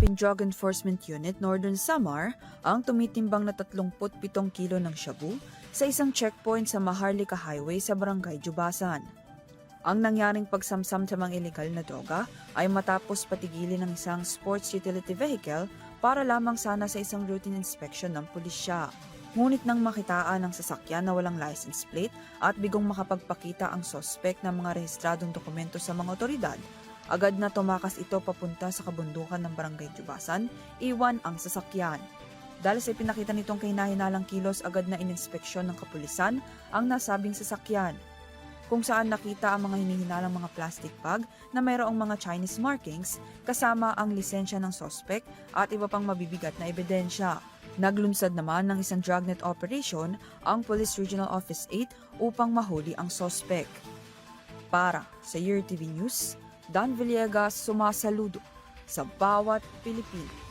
Philippine Drug Enforcement Unit Northern Samar ang tumitimbang na 37 kilo ng shabu sa isang checkpoint sa Maharlika Highway sa Barangay Jubasan. Ang nangyaring pagsamsam sa mga illegal na droga ay matapos patigilin ng isang sports utility vehicle para lamang sana sa isang routine inspection ng pulisya. Ngunit nang makitaan ng sasakyan na walang license plate at bigong makapagpakita ang sospek ng mga rehistradong dokumento sa mga otoridad, agad na tumakas ito papunta sa kabundukan ng Barangay Jubasan, iwan ang sasakyan. Dahil sa ipinakita nitong kahina-hinalang kilos, agad na ininspeksyon ng kapulisan ang nasabing sasakyan, kung saan nakita ang mga hinihinalang mga plastic bag na mayroong mga Chinese markings kasama ang lisensya ng sospek at iba pang mabibigat na ebidensya. Naglunsad naman ng isang dragnet operation ang Police Regional Office 8 upang mahuli ang sospek. Para sa Year TV News, Dan Villegas sumasaludo sa bawat Pilipino.